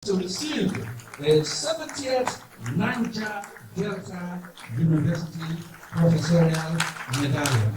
to receive the 70th Niger Delta University Professorial Medallion.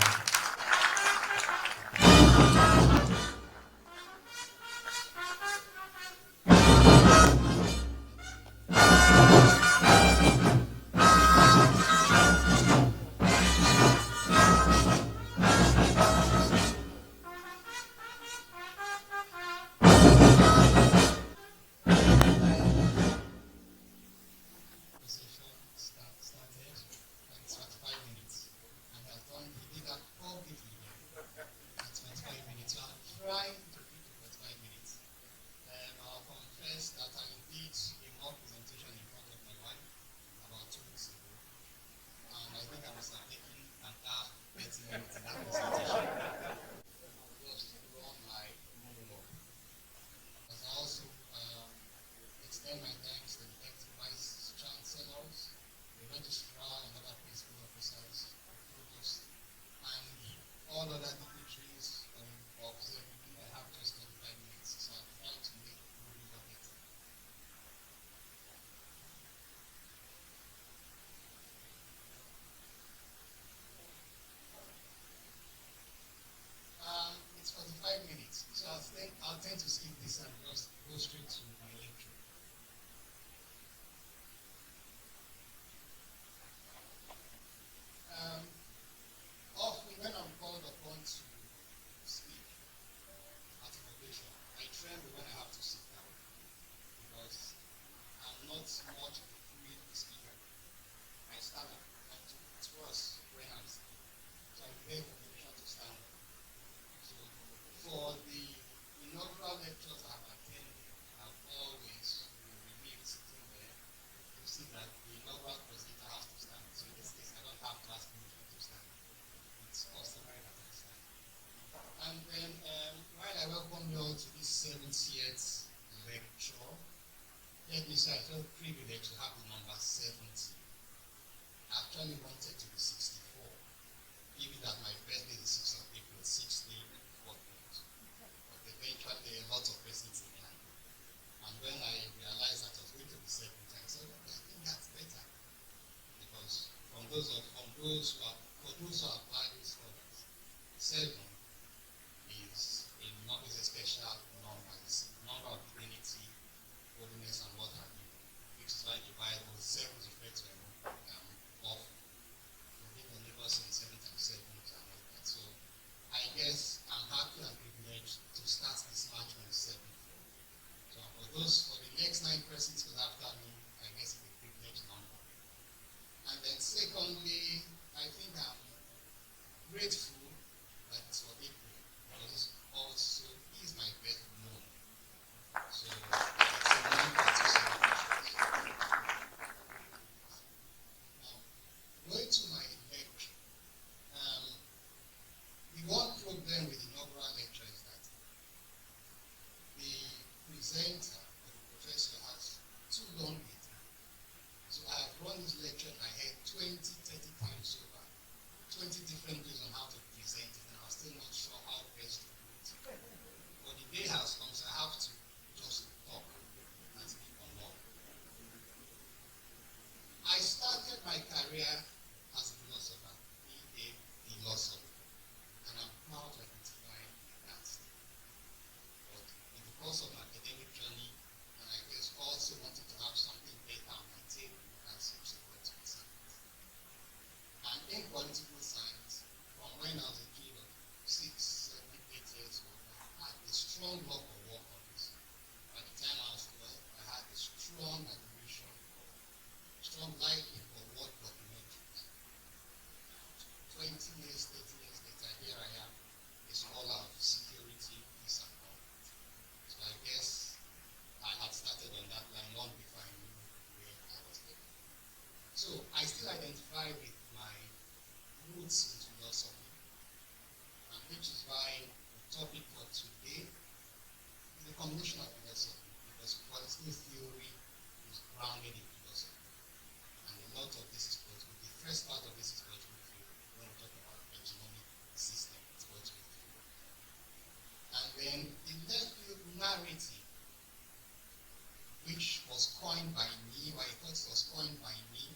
was coined by me, or I thought it was coined by me,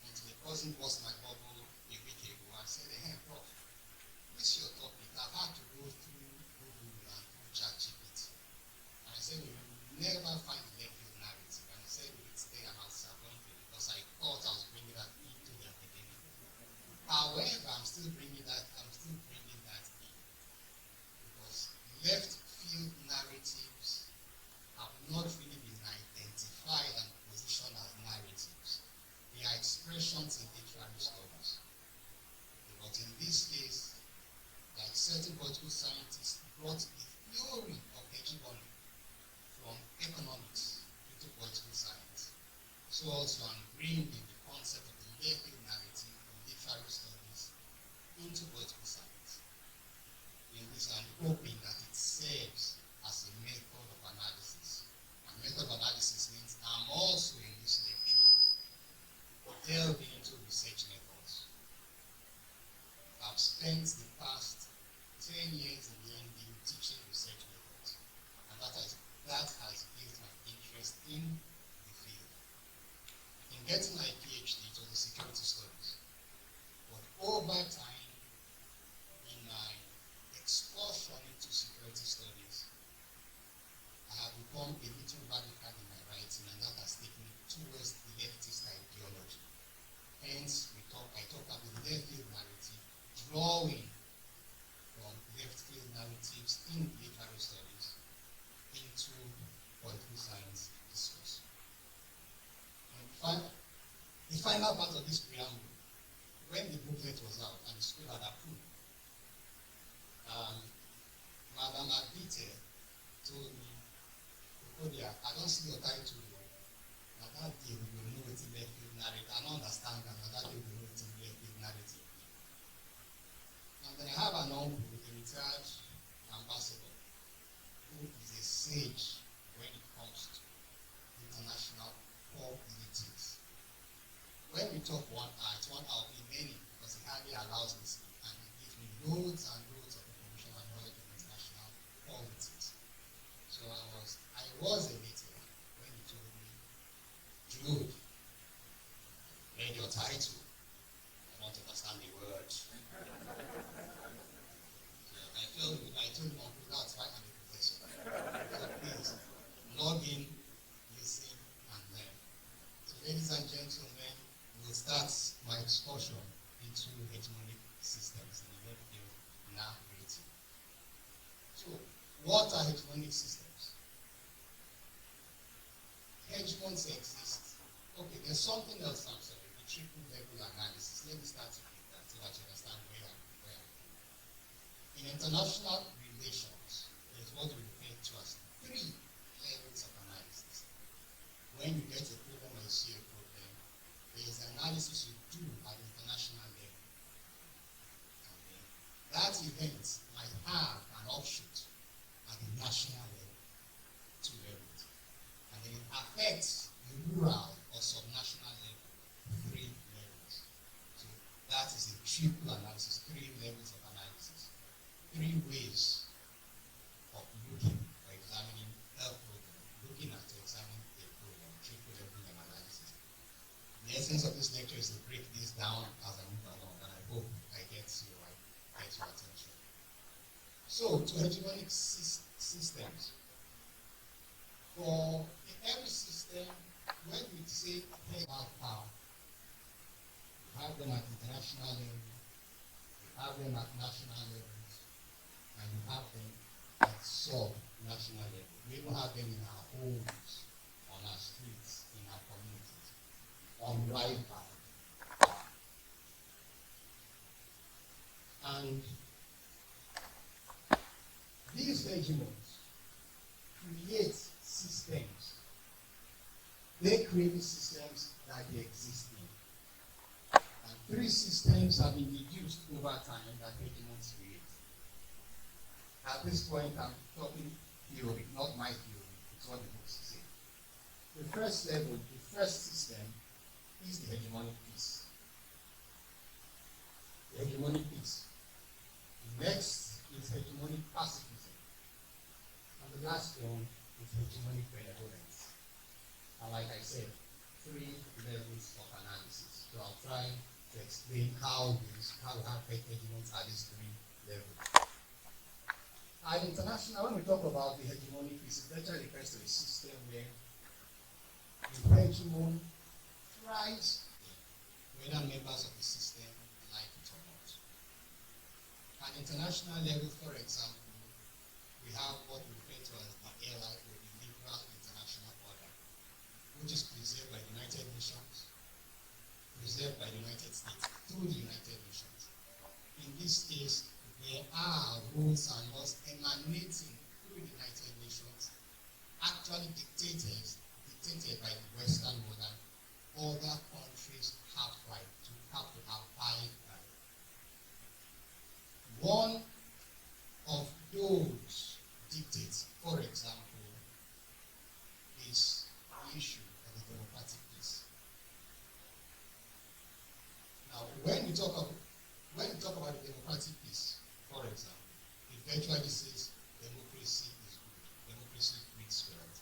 until a person was my bubble a week ago and said, hey, Prof, this is your topic. I've had to go through Google and through ChatGPT. And I said, you will never find the left field narrative. And he said, it's there, and I was disappointed because I thought I was bringing that into the academic. However, I'm still bringing that in because left field narratives have not really been identified and positioned as narratives. They are expressions in literary studies. But in this case, like certain political scientists brought the theory of hegemony from economics into political science. So also I'm bringing the concept of the left field narrative from literary studies into political science. In this, I'm hoping that it serves as a method of analysis. And method of analysis means I'm also in this lecture delving into research methods. I've spent the past 10 years in the NDU teaching research methods, and that has built my interest in the field. In getting my PhD, it was in security studies. But over time, in my excursion into security studies, I have become a little radical in my writing, and that has taken me towards the leftist ideology. Hence, I talk about the left field narrative, drawing from left field narratives in literary studies into political science discourse. And the final part of this preamble, when the booklet was out and the school had approved, Madam Abite told me, Cocodia, I don't see your title. Now that day we will know it's left field narrative. I don't understand that. Now that day we will know it's left field narrative. And then I have an uncle, a retired ambassador, who is a sage when it comes to international politics. When we talk 1 hour, it's 1 hour in many, because he hardly allows me to speak, and he gives me loads and loads of information and knowledge of international politics. So I was elated when he told me, Jude, read your title. I don't understand the word. So I told him, that's why I'm a professor. So please, log in, listen, and learn. So ladies and gentlemen, we'll start my excursion into hegemonic systems in the left field narrative. So, what are hegemonic systems? Hegemons exist. Okay, there's something else, I'm sorry, the triple level analysis. Let me start with that so that you understand where I'm going. In international relations, there's what we refer to as 3 levels of analysis. When you get a problem or you see a problem, there is analysis you do at the international level. Okay. That event might have an offshoot at the national level, 2 levels. And then it affects the rural or subnational level, 3 levels. So that is a triple analysis, 3 levels of analysis, 3 ways of looking or examining a program, looking at examining a program, triple level of analysis. The essence of this lecture is to break this down as I move along, and I hope I get your attention. So, to hegemonic systems, for every system, when we say about power, we have them at international level, we have them at national levels, and we have them at sub-national level. We even have them in our homes, on our streets, in our communities, on Wi-Fi. And these hegemons create systems. They create systems that they exist in. And 3 systems have been deduced over time that hegemons create. At this point, I'm talking theory, not my theory. It's what the books say. The first level, the first system, is the hegemonic peace. The hegemonic peace. The next is hegemonic pacifism. And the last one is hegemonic benevolence. like I said, 3 levels of analysis. So I'll try to explain how we have hegemons at these 3 levels. At international, when we talk about the hegemonic piece, it actually refers to a system where the hegemon tries whether members of the system like it or not. At international level, for example, we have what we refer to as the LI, or the Liberal International Order, which is preserved by the United Nations, preserved by the United States, through the United Nations. In this case, there are rules and laws emanating through the United Nations, actually dictated by the Western world, and other countries have to abide by. One of those dictates, for example, is the issue of the democratic peace. Now, when we talk about the democratic peace, for example, it virtually says democracy is good, democracy breeds wealth.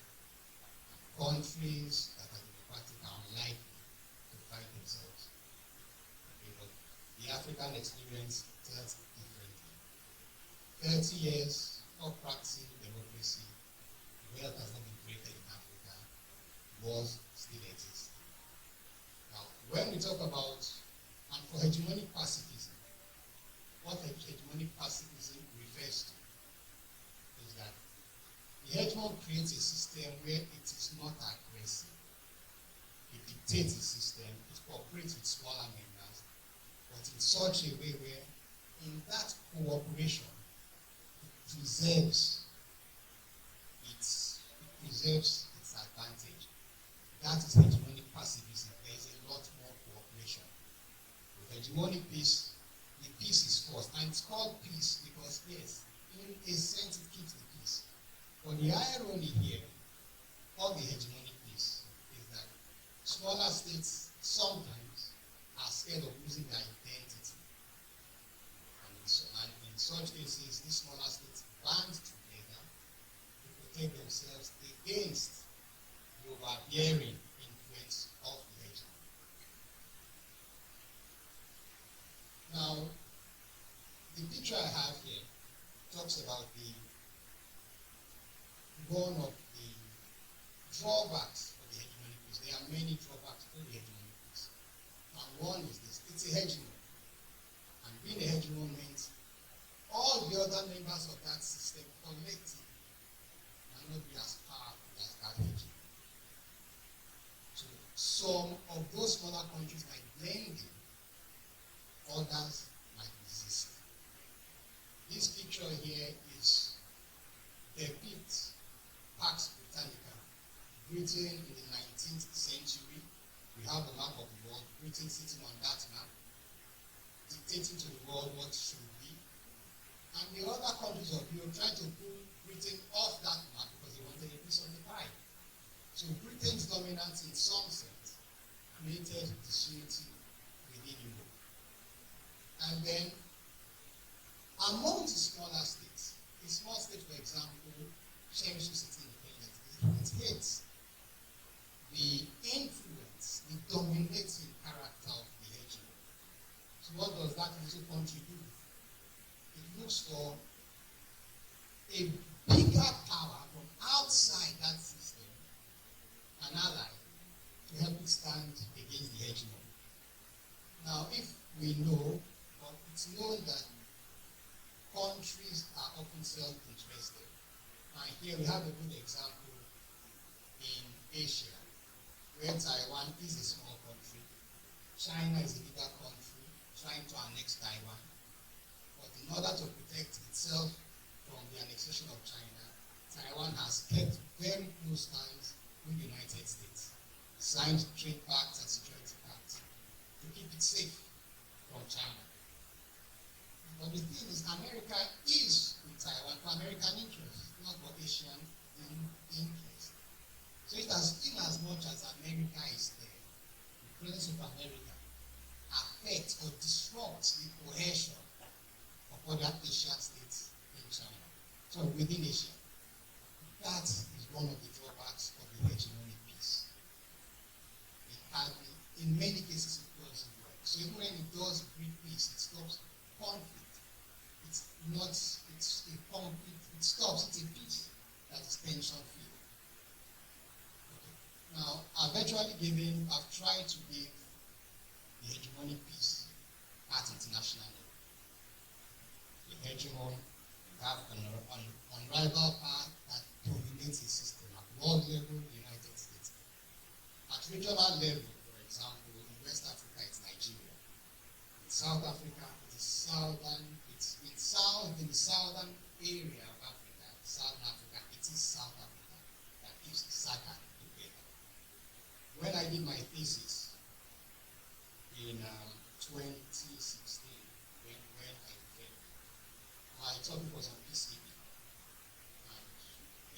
Countries that are democratic are unlikely to find themselves. Because the African experience tells differently. 30 years of practicing democracy, wealth has not been created in Africa, wars still exist. Now, when we talk about, and for hegemonic pacifism, what hegemonic pacifism refers to is that the hegemon creates a system where it is not aggressive. It dictates the system, it cooperates with smaller members, but in such a way where in that cooperation it preserves its advantage. That is hegemonic pacifism. There is a lot more cooperation. With hegemonic peace, the peace is forced, and it's called peace because yes, in a sense it keeps the peace. But the irony here of the hegemonic peace is that smaller states sometimes are scared of losing their identity. And in such cases, these smaller states band together to protect themselves against the overbearing influence of the hegemon. Now, the picture I have here talks about one of the drawbacks of the hegemonic peace. There are many drawbacks to the hegemonic peace. And one is this: it's a hegemon. And being a hegemon means all the other members of that system collectively cannot be as powerful as that hegemon. So some of those smaller countries might blend in, others might resist. This picture here depicts Pax Britannica, Britain in the 19th century. We have a map of the world, Britain sitting on that map, dictating to the world what should be. And the other countries of Europe tried to pull Britain off that map because they wanted a piece of the pie. So Britain's dominance in some sense created disunity within Europe. And then among the smaller states, a small state, for example, cherishes its independence. It hates the influence, the dominating character of the hegemon. So what does that little country do? It looks for a bigger power from outside that system, an ally, to help it stand against the hegemon. Now, if we know, or it's known that countries are often self-interested. And here we have a good example in Asia, where Taiwan is a small country. China is a bigger country trying to annex Taiwan. But in order to protect itself from the annexation of China, Taiwan has kept very close ties with the United States, signed trade pacts and security pacts to keep it safe from China. But the thing is, America is with Taiwan for American interests, not for Asian interests. So it has, in as much as America is there, the presence of America affects or disrupts the cohesion of other Asian states in China. So within Asia, that is one of the drawbacks of the hegemonic peace. I've tried to give the hegemonic piece at international level. The hegemon have an unrivaled power that dominates the system at world level, the United States. At regional level, for example, in West Africa, it's Nigeria. In South Africa, in the southern area of Africa, Southern Africa, it is South Africa that keeps the saga together. When I did my thesis in 2016, when I failed, my topic was on peacekeeping. And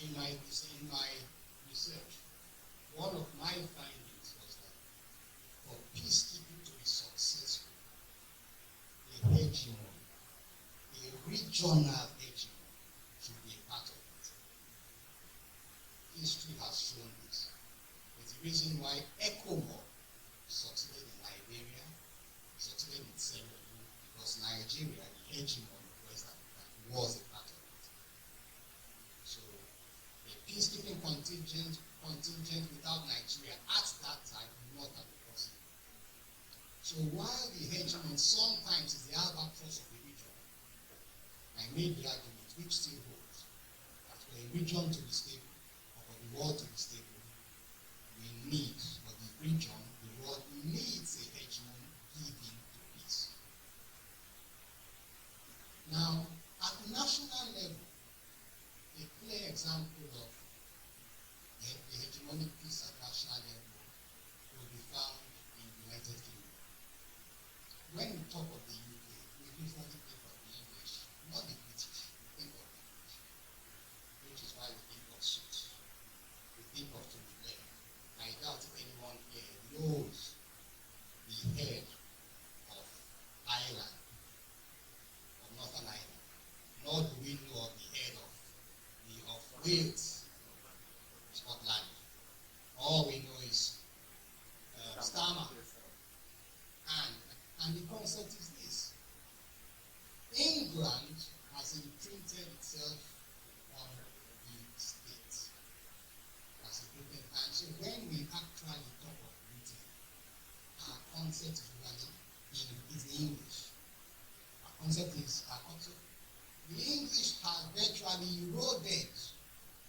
in my research, one of my findings was that for peacekeeping to be successful, a hegemon, a regional hegemon, should be a part of it. History has shown this. It's the reason why ECOMOG succeeded in Liberia, succeeded in Sierra Leone, because Nigeria, the hegemon of West Africa, was a part of it. So a peacekeeping contingent without Nigeria at that time would not have been possible. So while the hegemon sometimes is the albatross of the region, I made the argument, which still holds, that for a region to be stable, or for the world to be stable, we need, for the region, the world needs a hegemon giving to peace. Now, at the national level, a clear example of the hegemonic peace at national level will be found in the United Kingdom. When we talk of the UK, we usually think of the English, not the British, we think of the English, which is why we think of suits. We think of to be there. I doubt if anyone here knows the head of Ireland, of Northern Ireland, nor do we know of the head of Wales, Scotland. All we know is Stammer. And the concept is this. England has imprinted itself on the state. And so when we actually talk of Britain, our concept is the English. Our concept is the English have virtually eroded,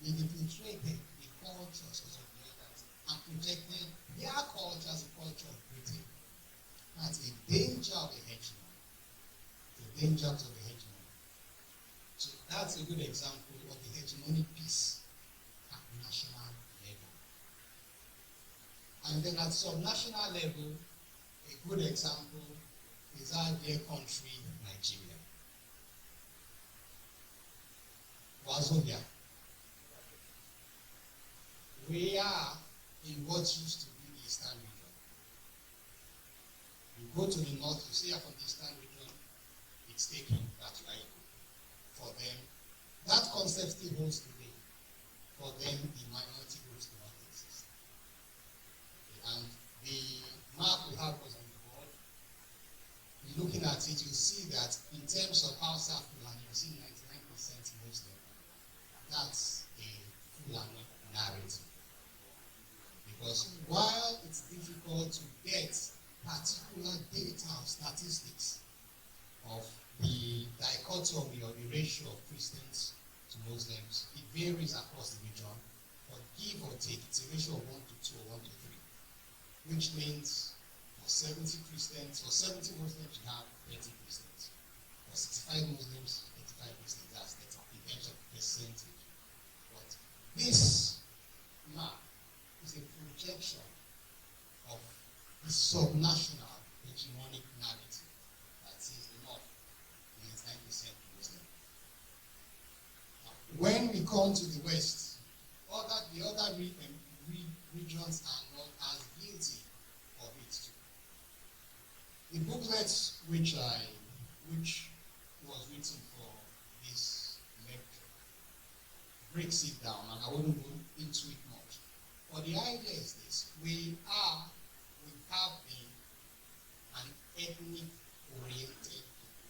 infiltrated the cultures of the others and projected their culture as a culture of Britain. That's a danger of the hegemon. The danger of the hegemon. So that's a good example of the hegemonic piece at national level. And then at subnational level, a good example is our dear country, Nigeria. Wazobia. We are in what used to be the Eastern region. You go to the north, you see from the Eastern region, it's taken that you are for them. That concept still holds today. For them, the minority groups do not exist. And the map we have was on the board. Looking at it, you see that in terms of how South Fulani, you see 99% Muslim. That's a Fulani narrative. Because while it's difficult to get particular data or statistics of the dichotomy or the ratio of Christians to Muslims, it varies across the region, but give or take, it's a ratio of 1 to 2 or 1 to 3, which means for 70 Christians, or 70 Muslims, you have 30 Christians. For 65 Muslims, 85 Christians, that's in terms of percentage. But this map is a projection of the subnational hegemonic narrative that says the North is 9% Muslim. When we come to the West, the other regions are not as guilty of it too. The booklet which was written for this lecture breaks it down, and I wouldn't go into it much. But the idea is this: we have been an ethnic-oriented people,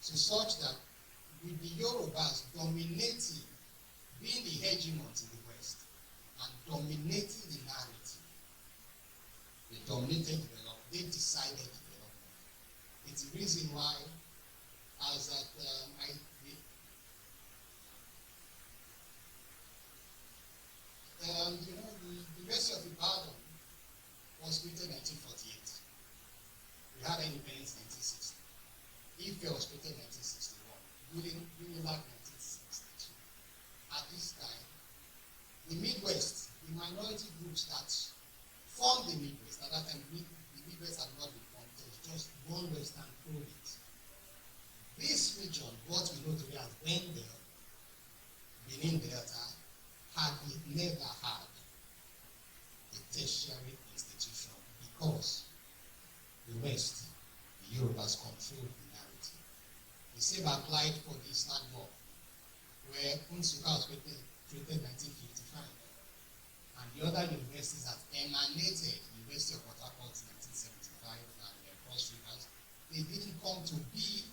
so such that with the Yorubas dominating, being the hegemons in the West, and dominating the narrative, dominated development, they decided development. It's the reason why, as at the University of Ibadan was created in 1948. We had independence in 1960. Ife was created in 1961. Unilag 1962. At this time, the Midwest, the minority groups that formed the Midwest, at that time the Midwest had not been formed, it was just one Western province. This region, what we know today as Bengal, Benin Delta, had never had a tertiary institution because the West, the Yorubas, controlled the narrative. The same applied for the Eastern Bloc, where Unsuka was created in 1955, and the other universities that emanated, University of Port Harcourt in 1975 and Cross Rivers, they didn't come to be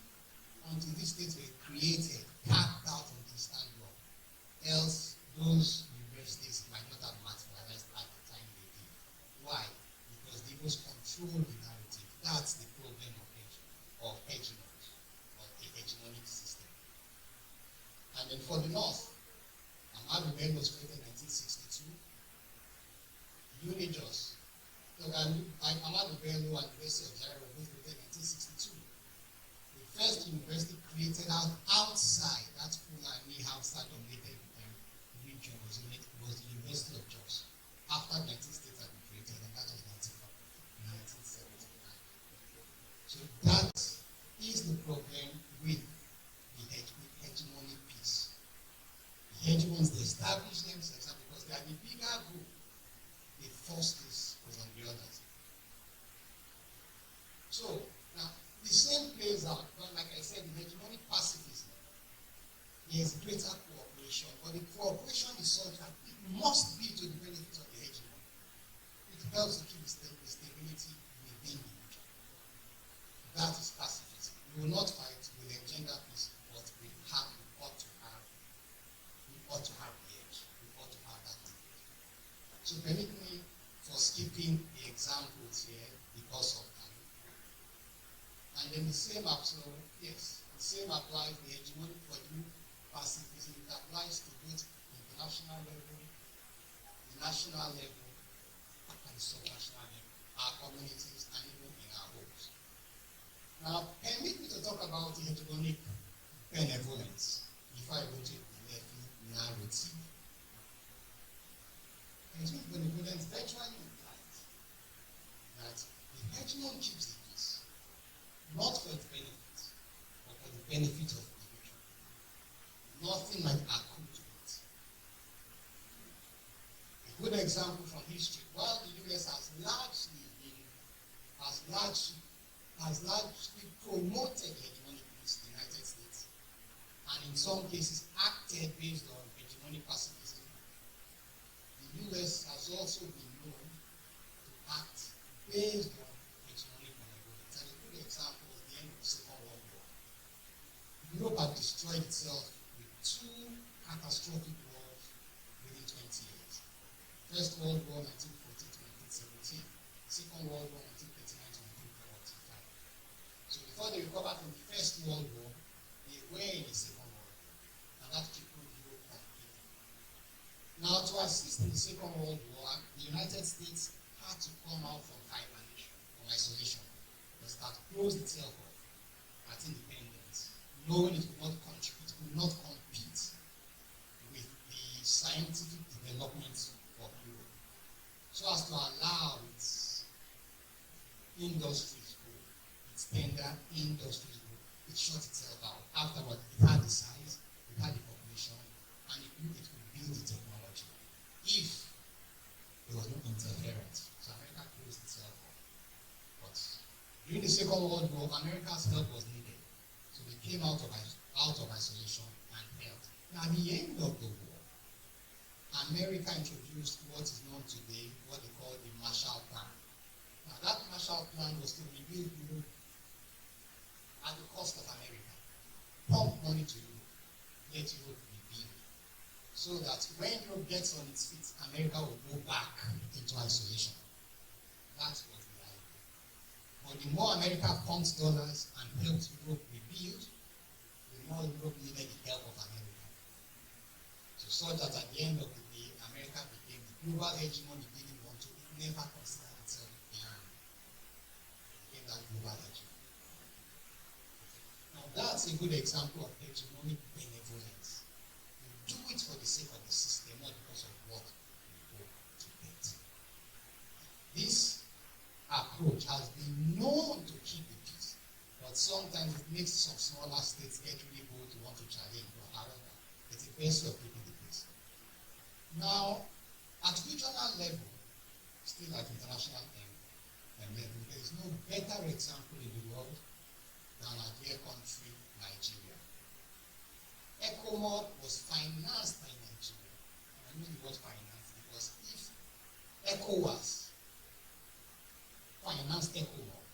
until these states were created, carved out of the Eastern Bloc. Else, those universities might not have materialized at the time they did. Why? Because they was control the narrative. That's the problem of hegemons, or a hegemonic system. And then for the North, Ahmadu Bello was created in 1962. Unijos. So Ahmadu Bello and the University of Zaire were both created in 1962. The first university created outside that Fulani Hausa dominated region was the University of Jos. After 19 states had been created, and that was 1979. So that is the problem with the hegemonic piece. The hegemons, they establish themselves because they are the bigger group. They force this on the others. So now the same plays out, but like I said, in hegemonic pacifism, there is greater cooperation, but the cooperation is such that it must be to the benefit of the hegemon. It helps to keep the stability within the region. That is pacifism. We will not fight, we will engender peace, but we ought to have the edge. We ought to have that edge. So permit me for skipping the examples here because of time. And then the same applies to the hegemonic for you pacifism. It applies to both the international level, the national level, and the subnational level, our communities, and even in our homes. Now, permit me to talk about the hegemonic benevolence before I go to the narrative. Hegemonic benevolence virtually implies that the hegemon keeps the peace, not for its benefit, but for the benefit of the region. Nothing might accrue to it. A good example from history, while the US has largely promoted hegemonic peace in the United States, and in some cases acted based on hegemonic pacifism, the US has also been known to act based on hegemonic benevolence. And a good example is the end of the Second World War. Europe had destroyed itself with two catastrophic wars within 20 years. First World War 1914 to 1917, Second World War 1939 to 1945. So before they recovered from the First World War, they were in the Second World War, and that crippled Europe completely. Now, to assist in the Second World War, the United States had to come out from hibernation, from isolation, and start close itself off at independence, knowing it would not contribute, it would not compete with the scientific development of Europe, so as to allow its industries grow, its tender industries grow. It shut itself out. Afterward, it had the size, it had the population, and it knew it could build the technology if there was no interference. So America closed itself off. But during the Second World War, America's help was needed. So they came out of isolation and helped. Now, at the end of the war, America introduced what is known today, what they call the Marshall Plan. Now, that Marshall Plan was to rebuild Europe at the cost of America. Pump money to Europe, let Europe rebuild. So that when Europe gets on its feet, America will go back into isolation. That's what we But the more America pumped dollars and helped Europe rebuild, the more Europe needed the help of America. So such that at the end of the day, America became the global hegemon it didn't want to, it never considered itself behind. It became that global hegemon. Now that's a good example of hegemonic benevolence. You do it for the sake of the system, not because of what you hope to get. This approach has been known to keep the peace, but sometimes it makes some smaller states get really bold to want to challenge, but however, it's a best of keeping the peace. Now, at regional level, still at international level, there is no better example in the world than our dear country, Nigeria. ECOMOD was financed by Nigeria. I mean the word finance because if ECOWAS financed ECOMOD,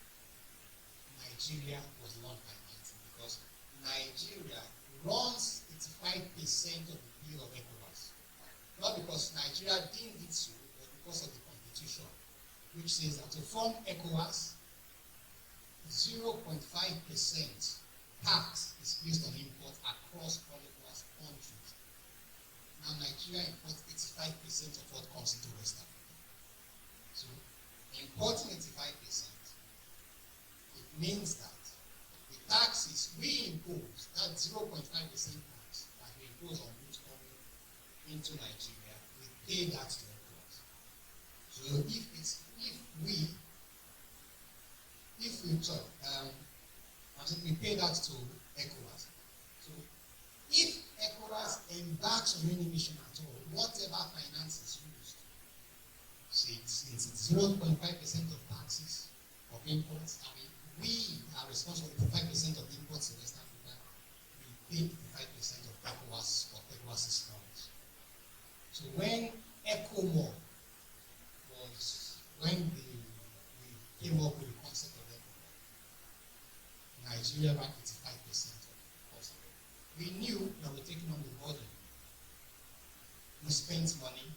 Nigeria was not financing because Nigeria runs 85% of the bill of ECOWAS. Not because Nigeria deemed it so, but because of the constitution, which says that to form ECOWAS, 0.5% tax is placed on imports across all ECOWAS countries. Now Nigeria imports 85% of what comes into West Africa. So importing 85%, it means that the taxes we impose, that 0.5% tax that we impose on goods coming into Nigeria, we pay that to ECOWAS. So we pay that to ECOWAS. So if ECOWAS embarks on any mission at all, whatever finance is used, since it's 0.5% of taxes of imports, I mean, we are responsible for 5% of imports in West Africa, we pay 5% of ECOWAS's funds. So when ECOMOD when we came up with the concept of ECOMOD, Nigeria ran 85% of the cost of it. We knew that we're taking on the burden. We spent money,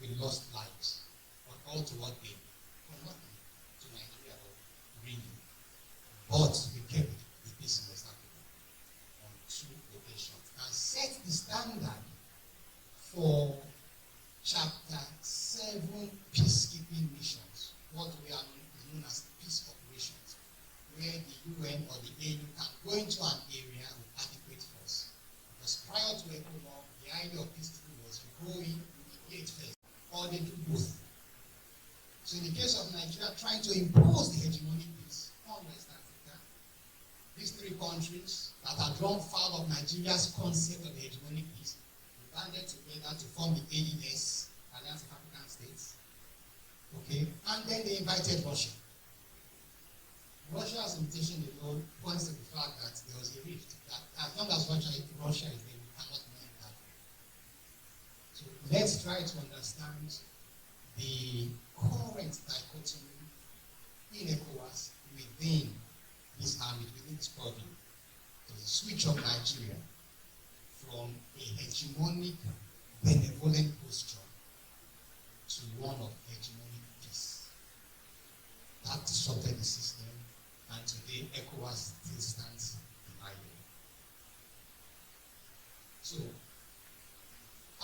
we lost lives, but all to what gain? For nothing to Nigeria, really. But we kept the peace in West Africa on 2 occasions and set the standard for Chapter 7 peacekeeping missions, what we are known as peace operations, where the UN or the AU can go into an area with adequate force. Because prior to ECOMOD, the idea of peacekeeping was to go in, engage first, or they do both. So in the case of Nigeria trying to impose the hegemonic peace on West Africa, these 3 countries that are drawn foul of Nigeria's concept of the hegemonic peace banded together to form the AES, Alliance of African States. Okay, and then they invited Russia. Russia's invitation alone points to the fact that there was a rift. That as long as Russia is there, we cannot mend that. So let's try to understand the current dichotomy in ECOWAS within this ambit, within this body. So the switch of Nigeria from a hegemonic, benevolent posture to one of hegemonic peace. That disrupted the system, and today ECOWAS still stands behind it. So,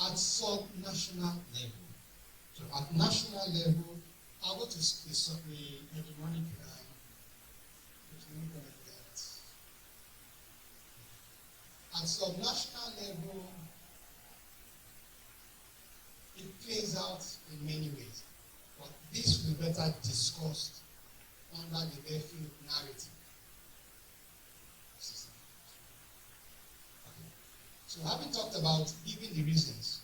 at sub-national level, so at national level, I'll go to the hegemonic at sub-national level, it plays out in many ways, but this will be better discussed under the Redefine narrative. Okay. So having talked about giving the reasons,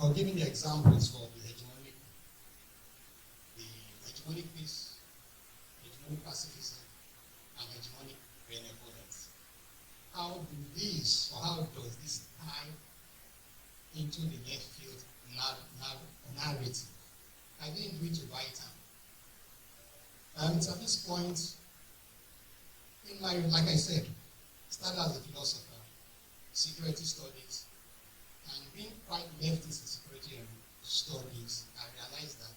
or giving the examples for the hegemonic peace, hegemonic pacifism, and hegemonic benevolence, how does this tie into the left field narrative? I didn't do it to write down. It's at this point in my, like I said, started as a philosopher, security studies, and being quite leftist in security studies, I realized that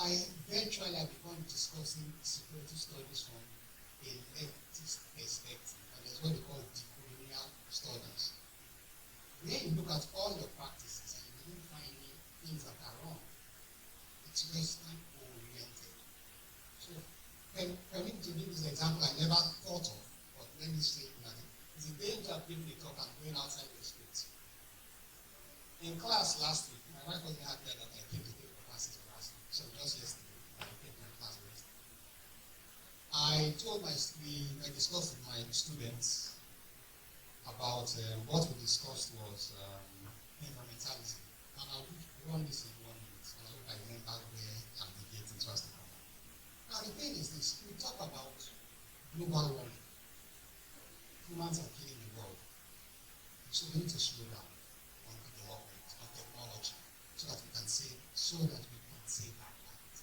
I eventually began discussing security studies from a leftist perspective, and that's what they call decolonial studies. Where you look at all your practices and you don't find any things that are wrong. It's Western oriented. So, permit to give this example I never thought of, but let me say it now. It's a danger of people they talk and going outside the script. In class last week, my wife wasn't happy that I came to take the classes last week, so just yesterday, I came to my class yesterday. I discussed with my students about what we discussed was environmentalism. And I'll run this in 1 minute, and I hope I remember where I'm getting to us now. Now, the thing is this: we talk about global warming. Humans are killing the world. So we need to slow down on development, on technology, so that we can save our planet.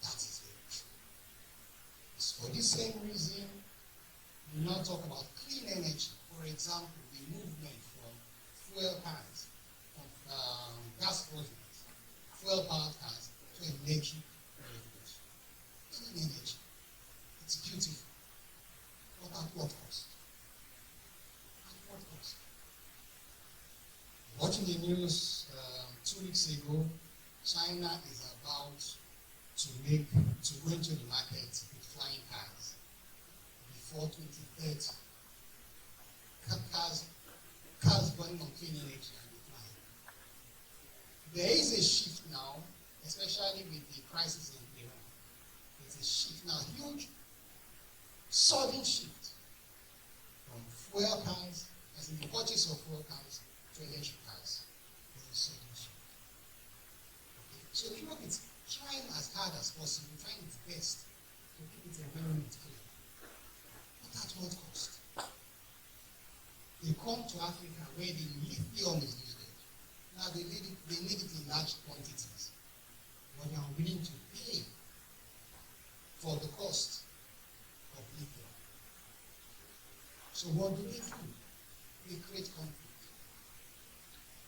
That is very true. It's for this same reason, we now talk about clean energy. For example, the movement from fuel cars, from gas poisons, fuel-powered cars, to electric vehicles. Clean energy. It's beautiful. But at what cost? Watching the news 2 weeks ago, China is about to go into the market with flying cars before 2030. Cars burning on clean energy and be flying. There is a shift now, especially with the crisis in Iran. There's a shift now, huge, sudden shift from fuel cars, as in the purchase of fuel cars, to electric cars. There's a sudden shift. Okay. So Europe is trying as hard as possible, trying its best to keep its environment clean. But at what cost? They come to Africa where the lithium is needed. Now they need it in large quantities, but they are willing to pay for the cost of lithium. So what do? They create conflict.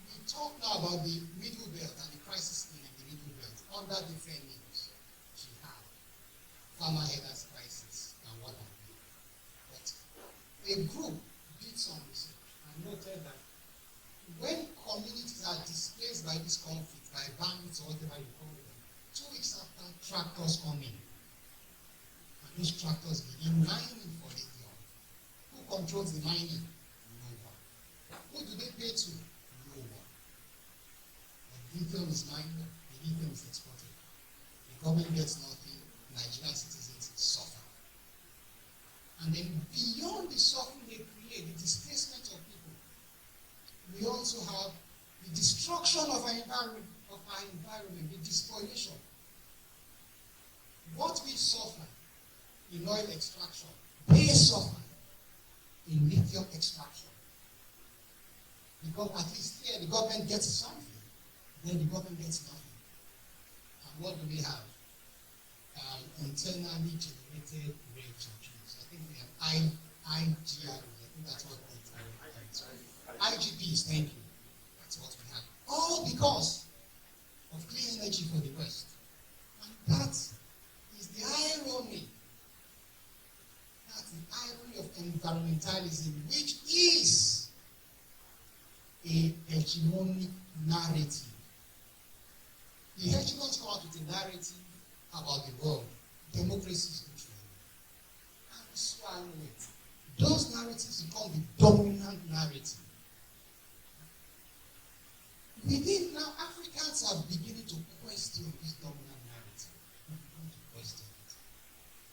We talk now about the Middle Belt and the crisis in the Middle Belt under different names. Jihad, farmer headers crisis, and what have you. But a group did some research and noted that when communities are displaced by this conflict, by bandits or whatever you call them, 2 weeks after, tractors come in. And those tractors begin mining for lithium. Who controls the mining? No one. Who do they pay to? No one. When lithium is mined, the lithium is exported. The government gets nothing, Nigerian citizens suffer. And then beyond the suffering they create, the displacement of people, we also have the destruction of our environment, the despoilation. What we suffer in oil extraction, they suffer in lithium extraction. Because at least here the government gets something, then the government gets nothing. And what do we have? Internally generated rates of Jews. I think we have IGRs. I think that's what it's IGPs, thank you. That's what we have. All because of clean energy for the West. And that is the irony. That's the irony of environmentalism, which is a hegemonic narrative. The hegemons come out with a narrative about the world. Democracy is good for you. And swallow it. Those narratives become the dominant narrative. Within now, Africans are beginning to question this dominant narrative. We're beginning to question it.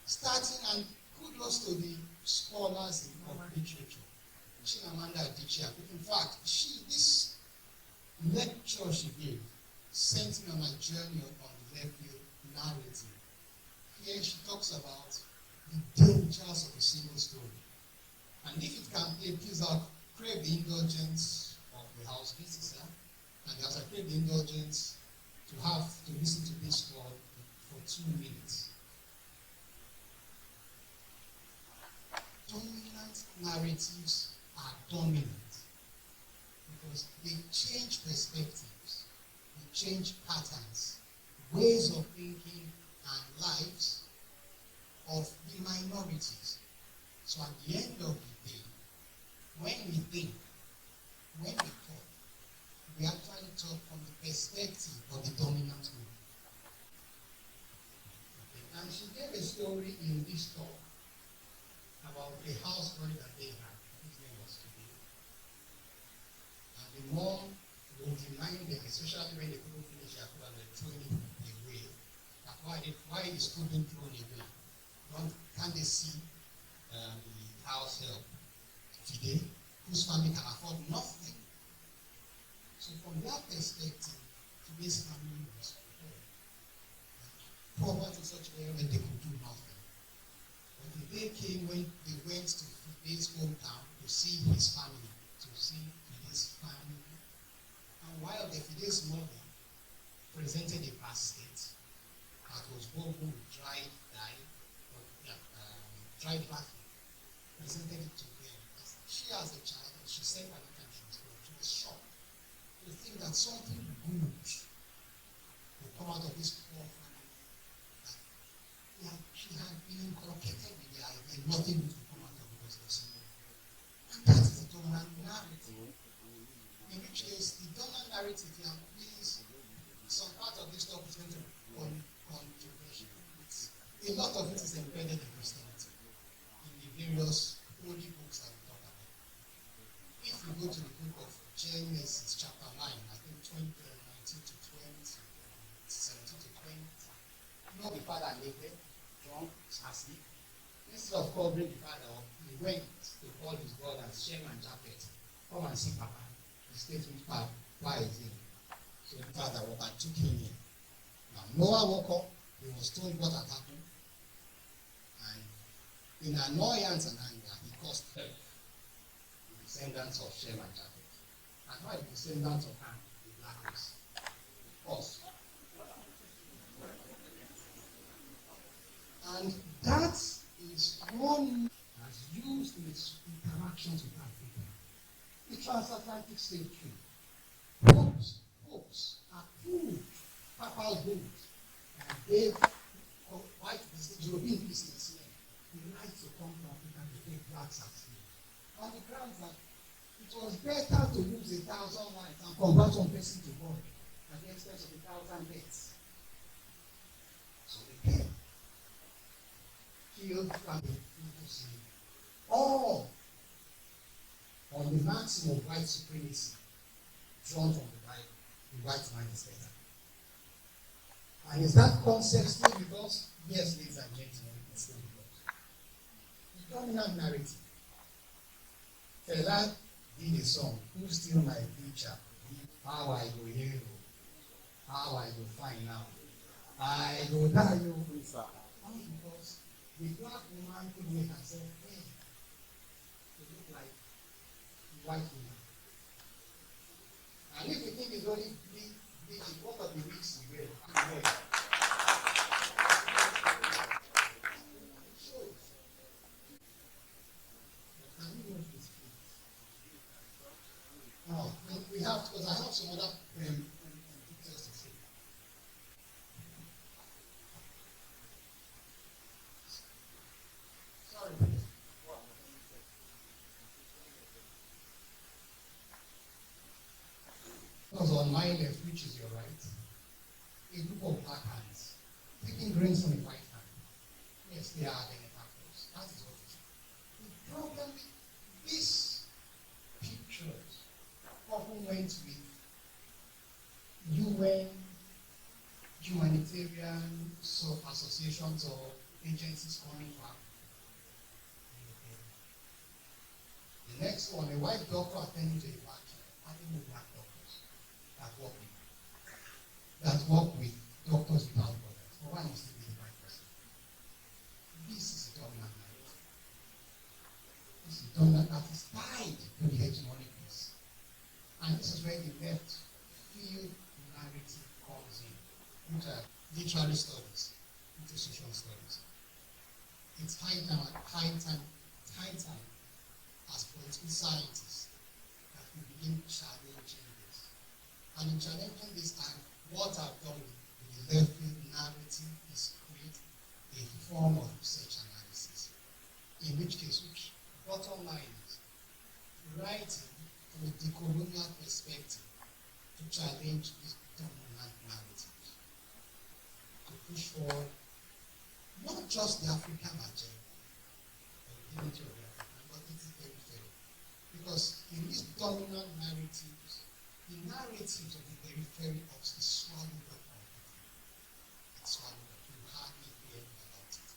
Starting, and kudos to the scholars of literature. Chimamanda Adichie. In fact, this lecture she gave sent me on a journey on the left field narrative. Here she talks about the dangers of a single story. And if it can play, please crave the indulgence of the house visitor. And as I crave the indulgence to listen to this for 2 minutes. Dominant narratives are dominant because they change perspectives, they change patterns, ways of thinking, and lives of the minorities. So at the end of the day, when we think, when we talk, we actually talk from the perspective of the dominant group. Okay. And she gave a story in this talk about a house boy that they had. His name was Today. And the mom would remind them, especially when they couldn't finish their food and they threw it away, that why is food being thrown away? Can't they see the house help today, whose family can afford nothing? So from that perspective, today's family was poor to such a level that they could do nothing. But the day came when they went to Fide's hometown to see his family, to see Fide's family. And while the Fide's mother presented a basket that was woven with dried dye, dried plastic, presented it to them. She, as a child, she said at the time she was shocked to think that something good would come out of this poor family. That she had been inculcated with the idea nothing good would come out of it because of sin. And that is the dominant narrative. In which case, the dominant narrative here, please, some part of this talk is going to be controversial. A lot of it is embedded in Christianity, in the various holy books that we talk about. If you go to the book of Genesis, chapter 9, I think 19 to 20, 17 to 20, you know the father naked, drunk, asleep. Instead of covering the father up, he went to call his brothers, Shem and Japheth, come and see Papa. He stayed with Papa, why is he? So the father woke and took him in. Now Noah woke up, he was told what had happened. In annoyance and anger, he caused death. The descendants of Shem and Japheth. And why the descendants of Ham, the black race? Of course. And that is one has used in its interactions with Africa. The transatlantic slave trade. Popes approved papal bulls and gave white European businessmen the right to come to Africa to take blacks as slaves. On the grounds that it was better to lose 1,000 lives and convert one person to God at the expense of 1,000 deaths. So they came, killed family, all on the maximum of white supremacy drawn from the Bible. The white man is better. And is that concept still with us? Yes, ladies and gentlemen, it's still with us. The dominant narrative. Fela did a song, Who Still My Future? How I go hero, how I go find now. I go die, you only because the black woman could make herself hey, to look like the white woman. And if you think it's only bleaching, what are the weeks you wear? Now, we have, because I have some other details to say. Sorry. Because on my left, which is your right, a group of black hands taking grains from a white hand. Yes, they are benefactors. That is what it is. The problem with these pictures often went with UN, humanitarian associations or agencies coming back. The next one, a white doctor attending to a black child, having no black doctors that work with doctors without borders. But why must it be the right person? This is a dominant narrative. This is a dominant that is tied to the hegemonic piece. And this is where the left field narrative comes in, which are literary studies, into social studies. It's high time as political scientists that we begin challenging this. And in challenging this, and what I've done with the left field to challenge these dominant narratives, to push for not just the African agenda, or the unity of the African, but it's very fair. Because in these dominant narratives, the narratives of the periphery of the swallowed up of it. It's swallowed up. You hardly hear about it.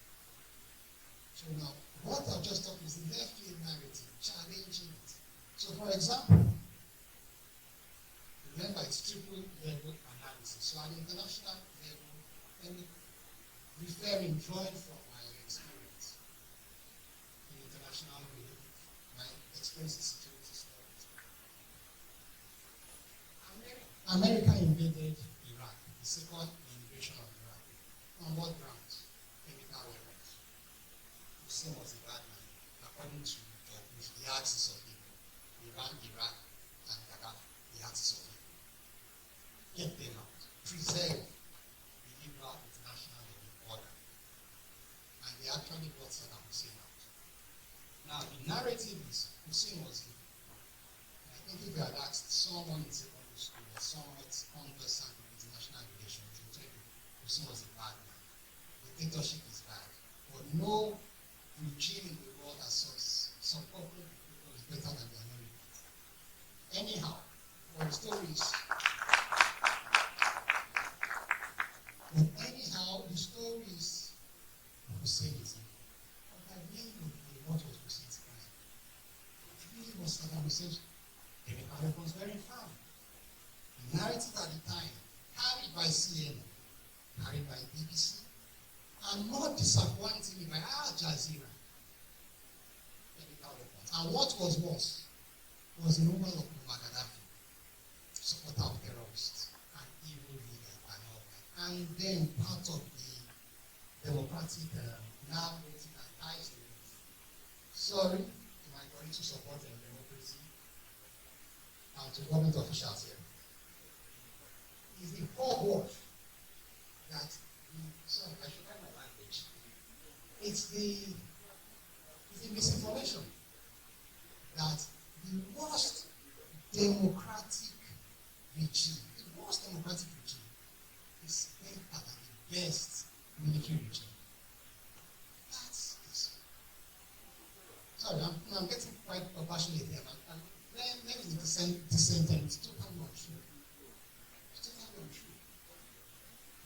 So now, what I've just talked is the left-wing narrative, challenging it. So for example, remember it's triple level analysis. So at the international level, let me drawing from my experience in international relations, my experience in security studies. America invaded Iraq, the second invasion of Iraq. On what grounds? Chemical weapons. Hussein was a bad man, according to the axis of evil. Iran, Iraq, and Gaddafi, the axis of evil. Get them out. Preserve the liberal international order. And they actually brought Saddam Hussein out. Now, the narrative is Hussein was evil. And I think if you had asked someone in secondary school or someone conversant with international relations, they would tell you Hussein was a bad man. The dictatorship is bad. But no regime in the world has supported people is better than the Americans. Anyhow, for the stories. But anyhow, the stories of Hussein is evil. But at the end of the day, what was Hussein's crime? It really was Saddam Hussein's chemical weapons very found. The narrative at the time, carried by CNN, carried by BBC, and more disappointingly by Al Jazeera. Chemical weapons. And what was worse was the rumor of Gaddafi, supporter of terrorists, and evil leader and all that. And then part of the democratic narrative and ties with it. Sorry to my political support and democracy and to government officials here. Is the forward that sorry, I should have my language. It's the misinformation that the worst democratic regime is better than the best military regime. That's this. Sorry, I'm getting quite passionate here. Let me sentence totally untrue. It's totally untrue.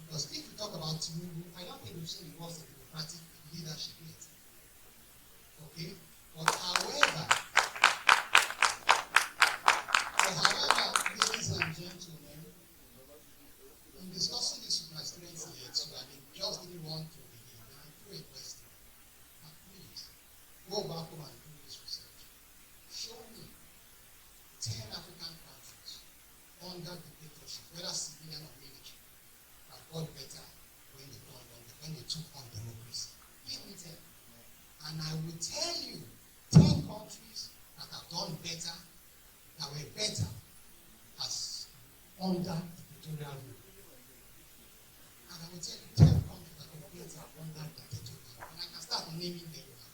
Because if you talk about Tinubu, I don't think we've seen the worst democratic leadership yet. Okay? But however, ladies and gentlemen, in discussing this with my students here too, and they just didn't want to begin, and I threw a question. And please, go back home and do this research. Show me 10 African countries under dictatorship, whether civilian or military, that got better when they took on democracy. Give me 10. And I will tell you 10 countries that have done better, that were better as under dictatorial rule. And I will tell you 10 countries that were better under dictatorial rule. And I can start naming them now.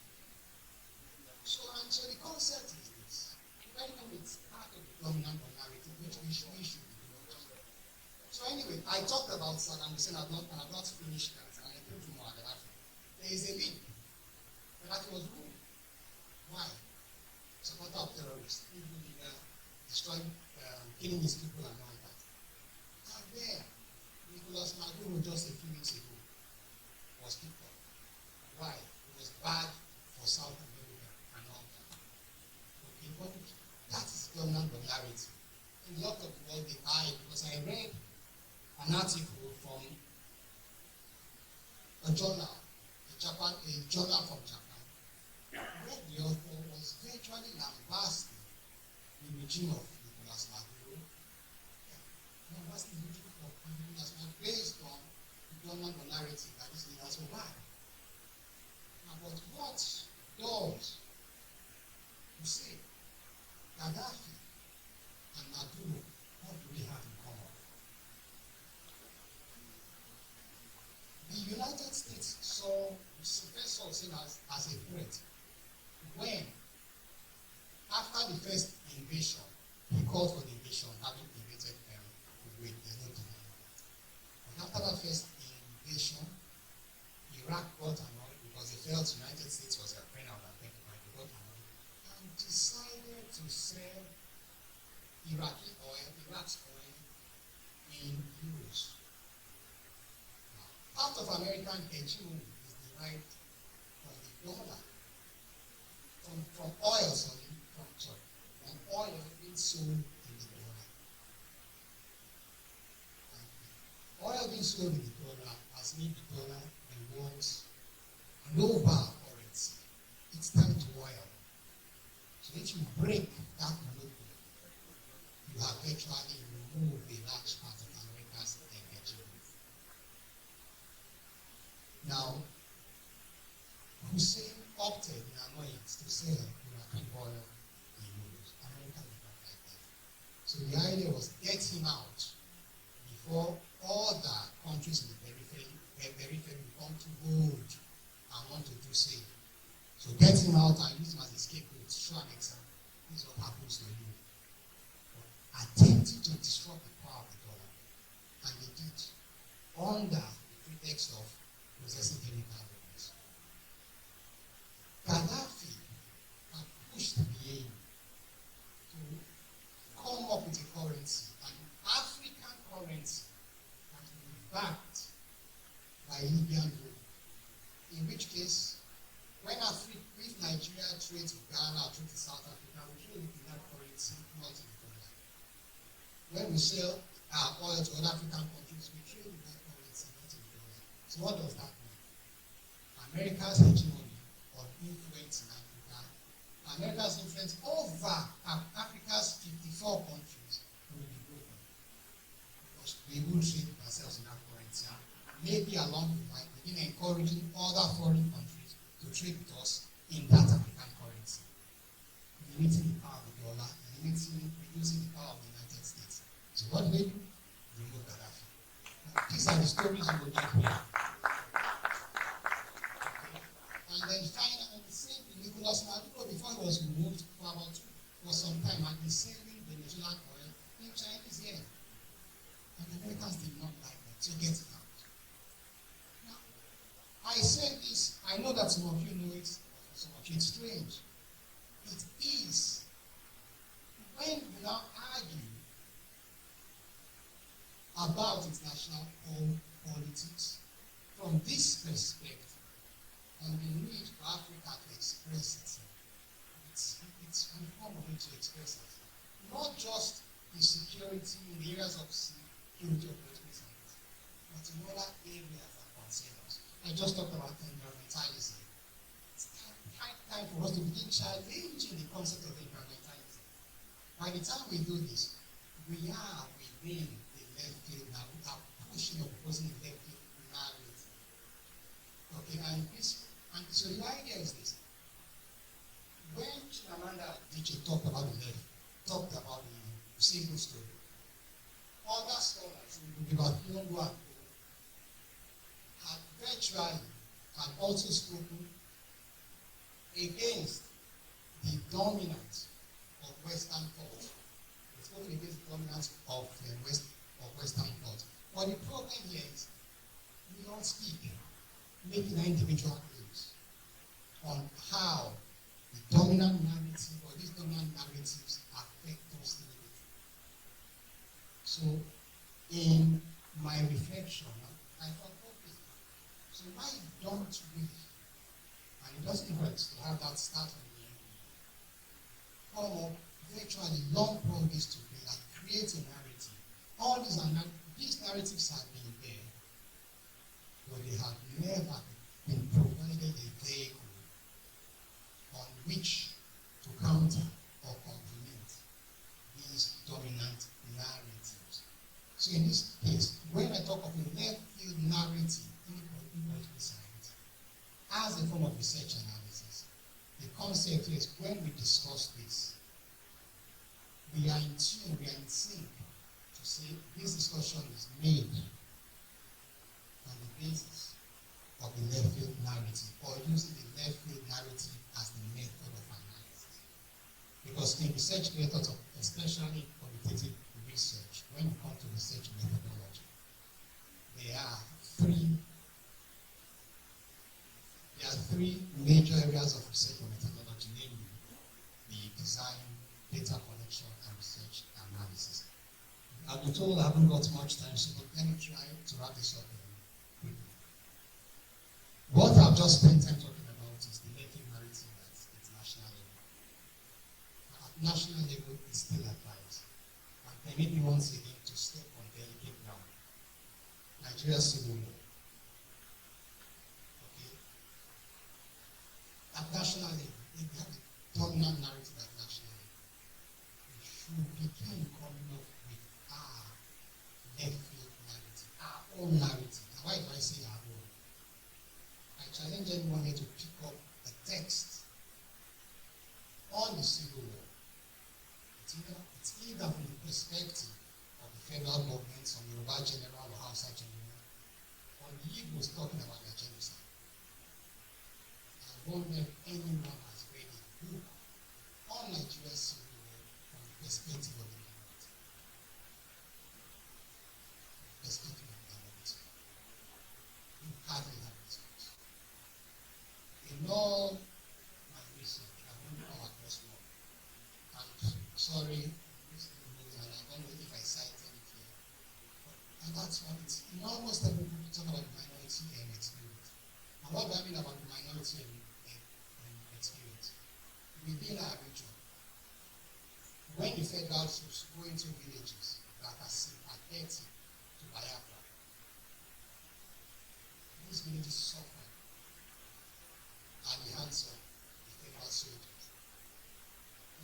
So the concept is this. Even though it's part of the dominant narrative, which we should be doing. So anyway, I talked about Saddam Hussein, and I've not finished that, and I came to more Gaddafi. There is a link. Gaddafi was ruled. Why? Supporter of terrorists, evil leader, destroying, killing his people and all that. And there, Nicolas Maduro just a few weeks ago was kicked off. Why? It was bad for South America and all that. Okay, but that is dominant narrative. In a lot of the world they hide, because I read an article from a journal, a journal from Japan, where the author was virtually lambasting the regime of Nicolas Maduro. Lambasting the regime of Nicolas Maduro based on the dominant narrative that these leaders were bad. But what does you say Gaddafi and Maduro, what do they have in common? The United States saw Hussein as a threat when, after the first invasion, he called for the invasion, having invaded first invasion, Iraq got annoyed because they felt the United States was their friend and they got annoyed and decided to sell Iraq's oil in euros. Part of American hegemony is derived from the dollar, from oil being sold in the dollar. Oil being sold in the dollar has made the dollar the world's global currency. It's time to oil. So if you break that monopoly, you have virtually removed a large part of America's hegemony. Now, Hussein opted in annoyance to sell Iraqi oil in euros. America did not like that. So the idea was get him out before other countries in the periphery become too bold and want to do same. So get him out and use him as a scapegoat. Show an example. This is what happens to you. Attempting to disrupt the power of the dollar. And they did. Under the pretext of possessing chemical weapons. Gaddafi had pushed the aim to come up with a currency, an African currency that will be backed by Libyan gold. In which case, if Nigeria trades with Ghana or trades with South Africa, we trade in that currency, not in the dollar. When we sell our oil to other African countries, we trade with that currency, not in the dollar. So what does that mean? America's hegemony or influence in Africa, America's influence over Africa's 54 countries will be broken. Because we will trade with ourselves in that currency. Maybe along the line, begin encouraging other foreign countries to trade with us in that African currency. Limiting the power of the dollar, reducing the power of the United States. So what do? Remove Gaddafi. These are the stories you will get here. And then finally, the same thing, Nicolas Maduro, before he was removed for some time, had been selling Venezuelan oil in Chinese yen. And the Americans did not like that, so get it out. Now, I say this, I know that some of you know it, some of you it's strange. It is when you now argue about international politics from this perspective, and the need for Africa to express itself. It's uncommon to express itself. Not just in security, in the areas of security of political science, but in other areas that concern us. I just talked about environmentalism. It's time for us to begin challenging the concept of environmentalism. By the time we do this, we are within the left field now. We are pushing or proposing the left field narrative. Okay, and so the idea is this. When Chimamanda Adichie talked about the left, talked about the simple story, other scholars, about Inaugural, had also spoken against the dominance of Western thought. They spoken against the dominance of Western thought. But the problem here is we don't speak, making individual claims on how the dominant narrative or these dominant narratives affect us negatively. So, in my reflection, I thought, okay, so why don't we, and it doesn't hurt to have that start on the end, come up virtually long progress to be like create a narrative. All these narratives have been there, but they have never been provided a vehicle on which to counter or complement these dominant narratives. So in this case, when I talk of a left field narrative in political science, as a form of research analysis, the concept is when we discuss this, we are in tune, we are in sync to say this discussion is made on the basis of the left field narrative, or using the left field narrative as the method of analysis. Because in research methods, especially qualitative research, when you come to research methodology, there are three major areas of research or methodology, namely the design, data collection, and research analysis. I've been told I haven't got much time, so let me try to wrap this up quickly. What I've just spent time talking about is the making narrative at international level. At national level, it still applies. And permit me once again to step on delicate ground. Nigeria's civil war. Okay? At national level, if we have the dominant narrative at national level, we should begin coming up with our left field narrative, our own narrative. Now, why do I say our own? I challenge anyone here to pick up a text on the civil war. It's either from the perspective of the federal government, some Yoruba general or Hausa general, or the Igbos talking about their genocide. I wonder if anyone has read a book on Nigeria's civil war from the perspective of the minority. Perspective of the minority. You hardly have results. In all my research, I've only come across one. I'm sorry, and I don't know if I cite anything. And that's what it's in almost every book we talk about the minority and experience. And what do I mean about the minority and experience? Within our region, when the federal troops go into villages that are sympathetic to Biafra, these villages suffer at the hands of the federal soldiers.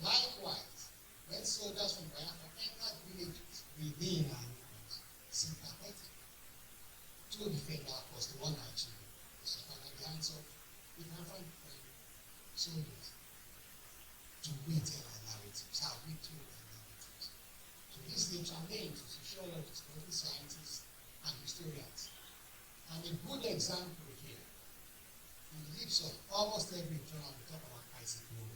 Likewise, when soldiers from Biafra enter villages within our regions, sympathetic to the federal force, the one Nigeria, suffer at the hands of the Biafran soldiers. To retell our narratives, how we tell our narratives. So this is a challenge to sociologists, political scientists, and historians. And a good example here, in the lips of almost every journal we talk about Isaac Newton.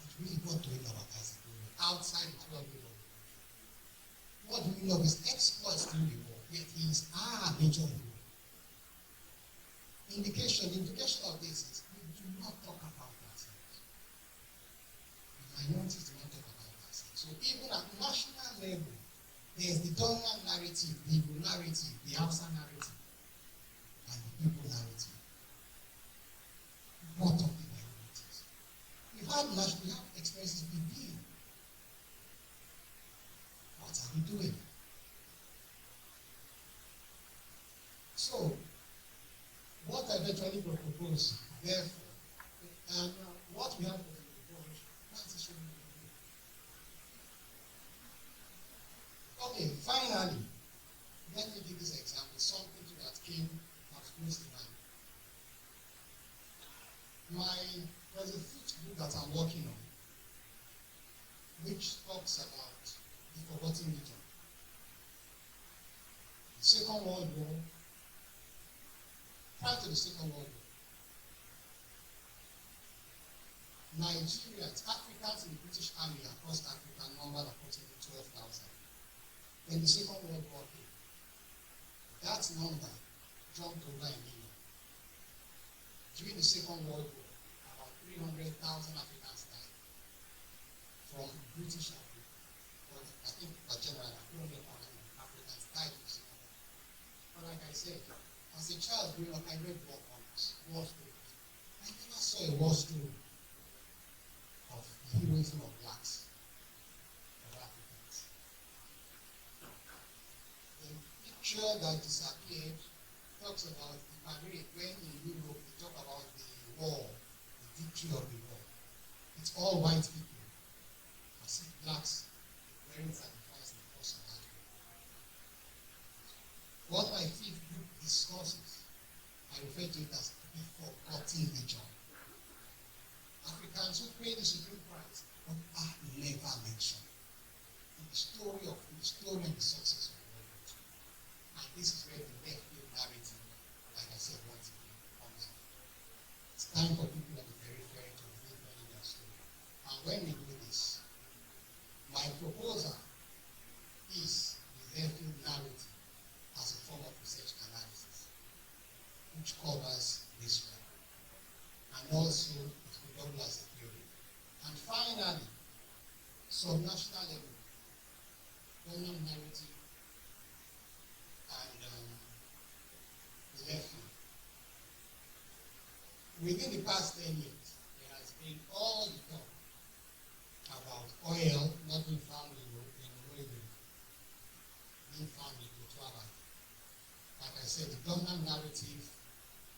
But really, what do we know about Isaac Newton outside the 12 years of the country? What do we know of his exploits during the war? Yet he is our major hero. The implication of this is we do not talk about ourselves. The minorities do not talk about ourselves. So even at national level, there's the dominant narrative, the Igbo narrative, the Hausa narrative, and the people narrative. What of the minorities? We have experiences within. What are we doing? So, what I eventually propose, therefore, and what we have for the report, okay, finally, let me give this example, something that came as close to mind. There's a fifth book that I'm working on, which talks about the forgotten region. The Second World War. Prior to the Second World War, Nigerians, Africans in the British Army across Africa numbered approximately 12,000. When the Second World War came, that number jumped over a million. During the Second World War, about 300,000 Africans died from British Africa. But I think in general, 200,000 Africans died in the Second World War. But like I said, as a child growing up, I read war stories. I never saw a war story of the heroism of blacks or Africans. The picture that disappeared talks about the parade when in Europe they talk about the war, the victory of the war. It's all white people, as if blacks wearing sacrifice in the course of that war. What my fifth group discusses, I refer to it as the forgotten region. Africans who pay the supreme price but are never mentioned in the story and the success of the world. And this is where the left field narrative, like I said once again, comes in. It's time for people at the periphery to rethink their story. And when we do this, my proposal is the left field narrative as a form of Within the past 10 years, there has been all the talk about oil not being found in Oregon, being found in Cocodia. Like I said, the dominant narrative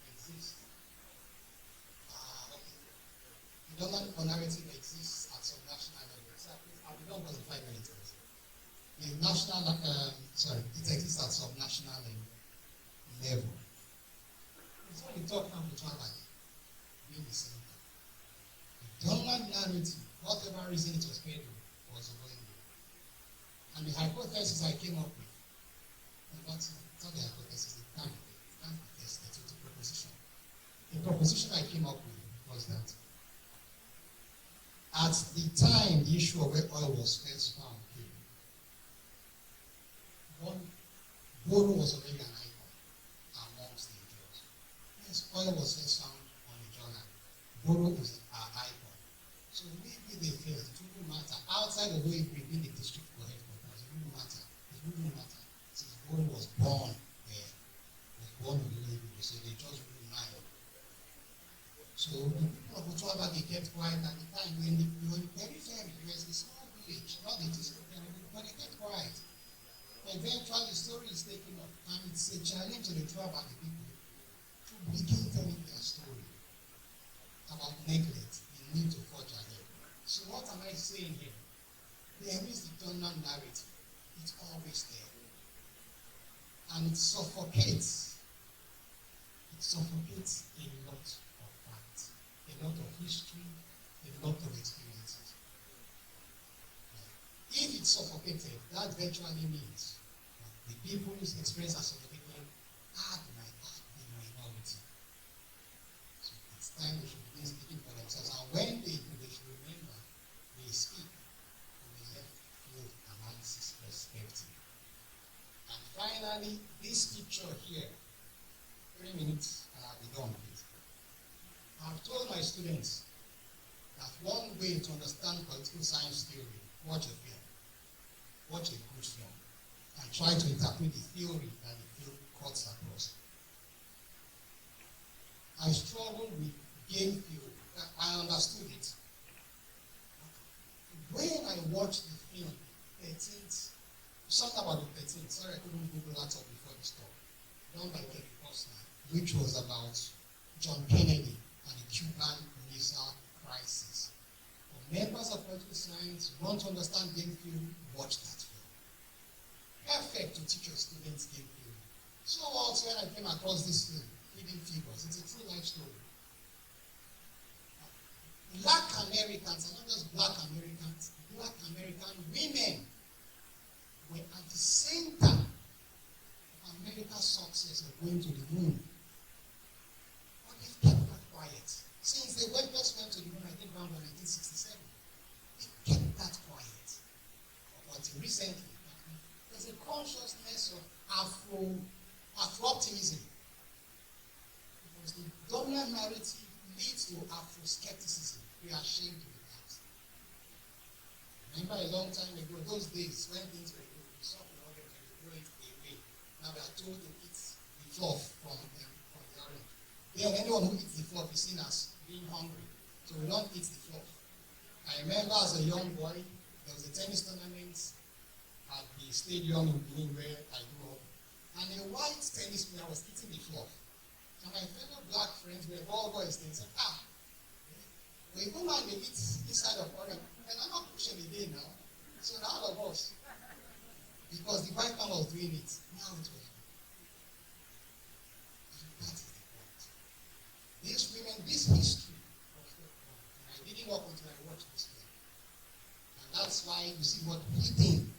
exists. The dominant narrative exists at some national level. I don't qualify very interesting. The national, it exists at some national level. It's only talk now Cocodia being the same thing. The dominant narrative, whatever reason it was made of, was avoided. And the hypothesis I came up with, and that's not the hypothesis, it can't be tested, it's a proposition. The proposition I came up with was that at the time the issue of where oil was first found came, Boro was already an icon amongst the Jews. Yes, oil was first found on the Jordan. Boro is our icon. So maybe they felt it wouldn't matter. Outside of where we in the district for headquarters, it wouldn't matter. It wouldn't matter. Since Boro was born there, was born on the way, so they just wouldn't mind. So the people of Otuaba, they kept quiet at the time when they were very fair. It was a small village, not the district, but they kept quiet. Eventually, the story is taken up, and it's a challenge to the Otuaba people to begin telling their story about neglect, the need to forge ahead. So what am I saying here? There is the dominant narrative. It's always there. And it suffocates. It suffocates a lot of facts, a lot of history, a lot of experiences. If it's suffocated, that virtually means that the people whose experience are suffocated are the minority. So it's time they should begin speaking for themselves. And when they do, they should remember they speak from a left field analysis perspective. And finally, this picture here, 3 minutes and I'll be done with it. I've told my students that one way to understand political science theory, watch a film. Watch a good film and try to interpret the theory that the film cuts across. I struggled with game theory. I understood it. When I watched the film, 13th, something about the 13th, sorry I couldn't Google that up before this talk, done by Kevin Costner, which was about John Kennedy and the Cuban Missile Crisis. Members of political science want to understand game theory, watch that film. Perfect to teach your students game theory. So also when I came across this film, Hidden Figures, it's a true life story. Black Americans, and not just black Americans, black American women were at the center of America's success of going to the moon. But they kept that quiet. Since they first went to the moon, I think around 1967, they kept that quiet. Until recently, there's a consciousness of Afro-optimism. Because the dominant narrative leads to Afro-skepticism. We are ashamed of that. Remember a long time ago, those days when things were good, we saw the orange and we throw it away. Now we are told to eat the fluff from the orange. Then anyone who eats the fluff is seen as being hungry. So we don't eat the fluff. I remember as a young boy, there was a tennis tournament at the stadium in Benin where I grew up. And a white tennis player was eating the fluff. And my fellow black friends were all boys and said, we go and they eat this side of orange. And I'm not pushing the day now. So now all of us. Because the white man was doing it. Now it was. And that is the point. These women, this history was not wrong. And I didn't work until I watched this film. And that's why you see what hidden.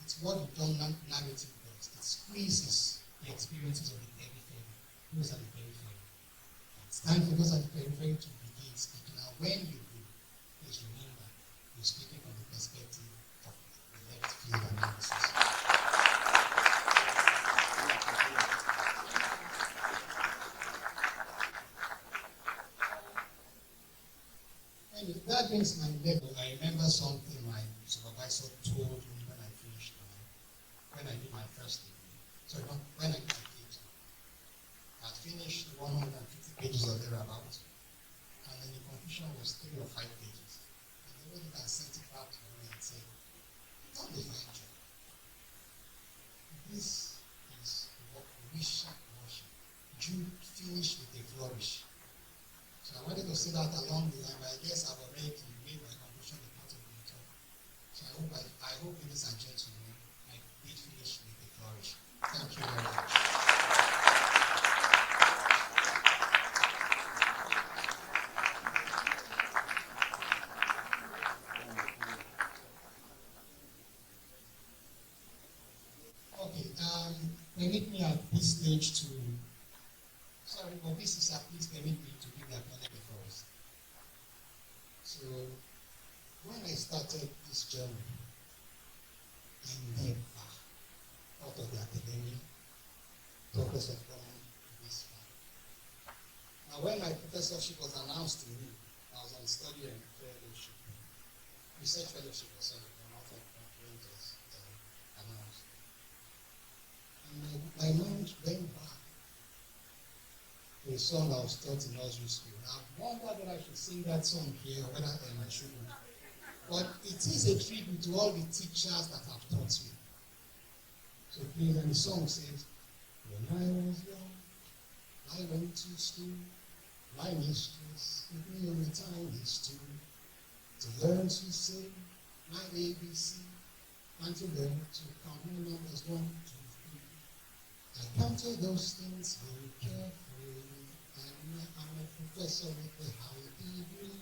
It's what the dominant narrative does. It squeezes the experiences of the periphery. Those are the periphery. It's time for those at the periphery to begin speaking. Now, when you do, please remember, you're speaking from the perspective of the left field analysis. And that brings my level. I remember something my supervisor told me when I finished, when I did my first degree. Sorry, not when I did my PhD. That finished 150 pages or thereabouts, and then the conclusion was 3 or 5 pages. And they went and sent it back to me and said, "Not the fine job. This is what we shall worship. You finish with a flourish." So I wanted to say that along the line, but I guess I've already made my conclusion a part of the talk. So I hope, ladies and gentlemen, I did finish with a flourish. Thank you very much. Okay, permit me at this stage to, sorry, but this is at least permit me to give the acknowledgement first. So, when I started this journey, I never out of the academy, professor from this far. Now, when my professorship was announced to me, I was on study and fellowship, research fellowship, sorry, not when it was announced. And my mind went back to a song I was taught in nursery school. Now, I wonder whether I should sing that song here or whether I shouldn't. But it is a tribute to all the teachers that have taught me. So please, and the song says, "When I was young, I went to school. My mistress gave me a tiny stool to learn to say my ABC and to learn to count my numbers 1, 2, 3. I counted those things very carefully, and I'm a professor with a high degree."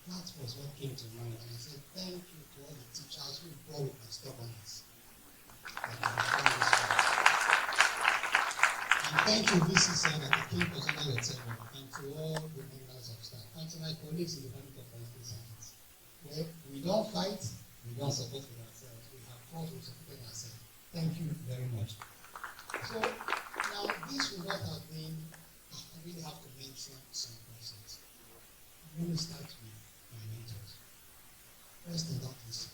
That was what came to mind, and I said, thank you to all the teachers who bore with my stubbornness. And thank you, VC at the King Cocodia Hotel, and to all the members of staff, and to my colleagues in the Department of Political Science. Where we don't fight, we don't support with ourselves. We have fought, we supported ourselves. Thank you very much. So, now this would not have been, I really have to mention some persons. Let me start with my mentors. First and not least,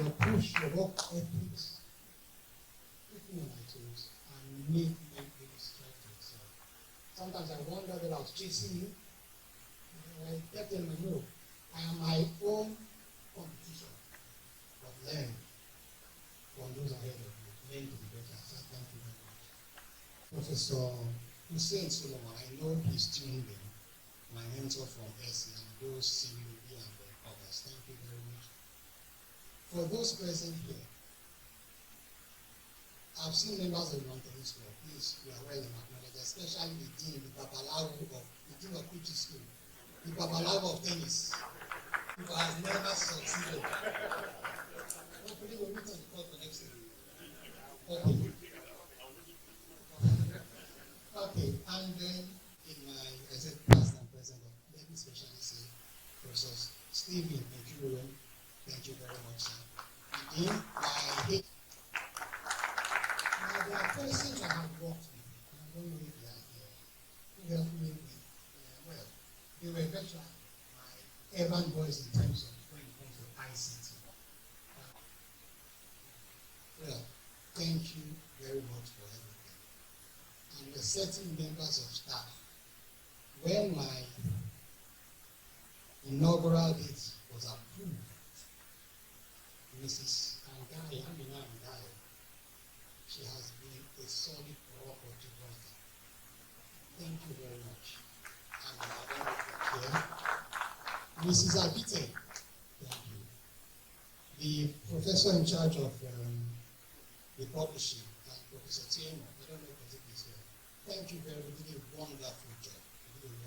your push, your work ethics, put me on my toes and make me strive to excel. Sometimes I wonder that I was chasing you. I get them to know I am my own competition, but learn from those ahead of you. Learn to be better. So thank you very much. Professor Hussein Solomon, I know he's tuned in. My mentor from SE and those CUB and others. Thank you very much. For those present here, I've seen members of the Mountain School. Please, we are well acknowledged, especially the dean, the Babalawo of the dean of Kuchi School, the Babalawo of tennis, who has never succeeded. Hopefully, we'll meet on the court for next year. Okay. Okay, and then in my, I said past and present, let me especially say, Professor Stephen Inaugural, thank you very much, sir. Again, I hate. Now, there are persons I have worked with, and I don't know if they are here, who helped me with, well, they were better my urban boys in terms of when it comes to ICT. Well, thank you very much for everything. And the certain members of staff, when my inaugural date was approved, Mrs. Angai, Amina Angai, she has been a solid rock of Gibraltar. Thank you very much. And Mrs. Abite, thank you. The professor in charge of the publishing, Professor J, I don't know if he's here. Thank you very much. You did a wonderful job. You did a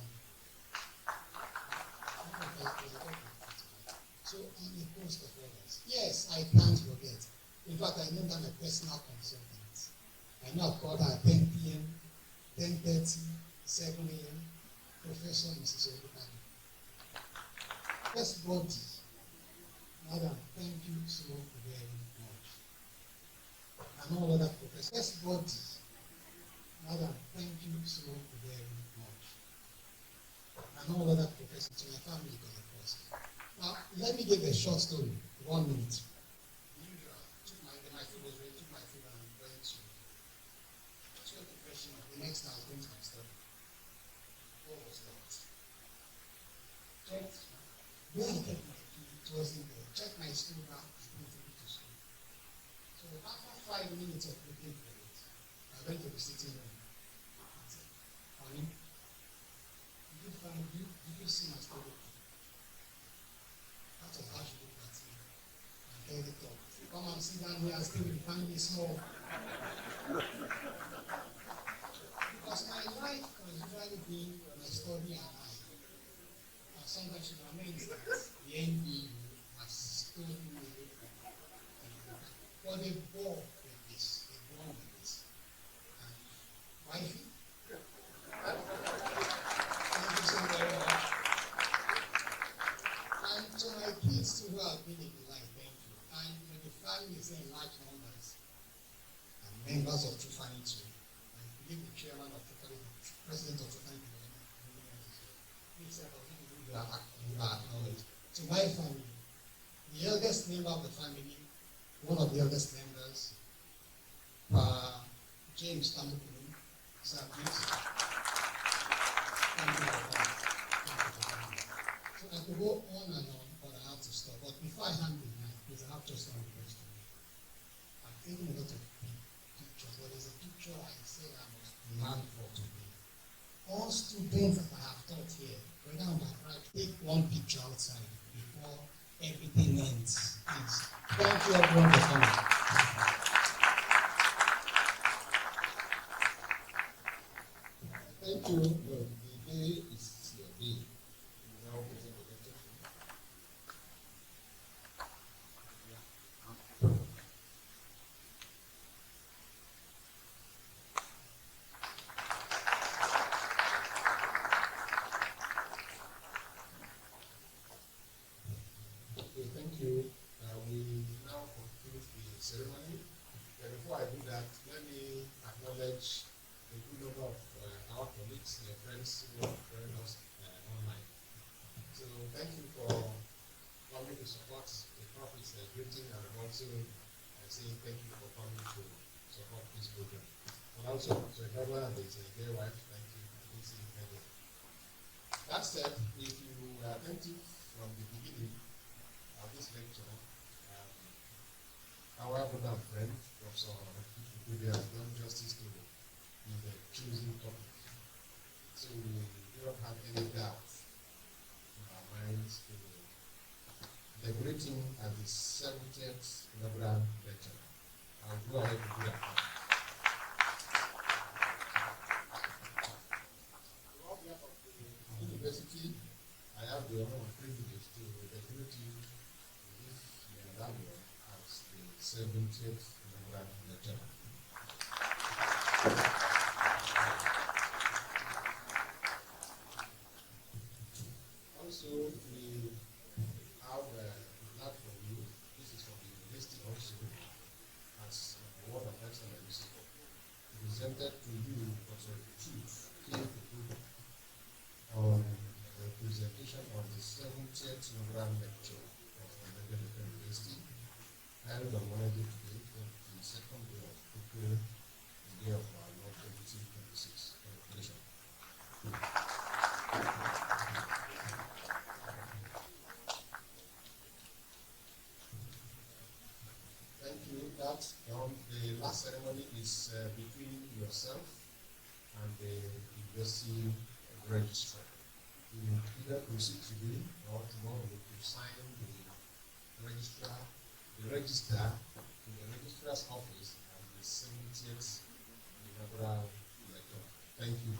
wonderful job. So, and a host of others. Yes, I can't forget. In fact, I named them a personal consultant. I now called her at 10 p.m., 10:30, 7 a.m. Professor Mrs. Olukani. First body, Madam, thank you so very much. And all other professors. First body, Madam, thank you so very much. And all other professors, to my family, God, of course. Now, let me give a short story, 1 minute. My food was ready, took my food and went to text I was going to be studying. What was that? Checked. Where I kept my key, it wasn't there. Checked my school bag, I couldn't take it to school. So after 5 minutes of looking for it, I went to the sitting room. I said, honey, did you see my story? That was how she looked at me and held it up. Come and sit down here and stay with the family small. Because my life was usually being my study and I. And sometimes it remains that the NBU has told me but they bore with this, they born with this. And wifey, thank you so very much. And to my kids who have been in the life, thank you. And the family is in large numbers. And members of Trufani too. I believe the chairman of Trufani, president of Trufani, you are acknowledged. To my family, the eldest member of the family, one of the eldest members, James Tamukulu, sir, please. Thank you for that. So I could go on and on, but I have to stop. But before I hand the mic, please, I have just one request to me. I'm taking a lot of pictures, but there's a picture I said I must demand for today. All students that I have taught here, whether on my right, take one picture outside before everything ends. Please. Thank you everyone for coming. Thank you. No, the day is your day. Now present the lecture. Okay, thank you. We now conclude the ceremony. Before I do that, let me acknowledge the good number of our colleagues, their friends who are joining us online. So thank you for coming to support the Prophet's greeting, and also saying thank you for coming to support this program. And also, so Barbara and his dear wife, thank you. That said, if you were attentive from the beginning of this lecture, our brother and friend, Professor J, has done justice to the chosen topic. So we don't have any doubt in our minds to decorating as the 70th inaugural lecture. I'll go ahead and do that. On behalf of the university, I have the honor and privilege to decorate you with this medallion as the 70th inaugural lecture. Also, we have a lot for you. This is from the university also, as a word of excellence presented to you Professor J on the presentation of the 70th inaugural lecture of the University, held on Wednesday today, the second day of April, the day of our Lord 2026. Congratulations. Thank you. That's the last ceremony is between yourself and the university registrar. You either proceed today or tomorrow to sign the registrar, the register to the registrar's office and the 70th inaugural lecture. Thank you.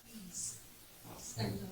Please stand up.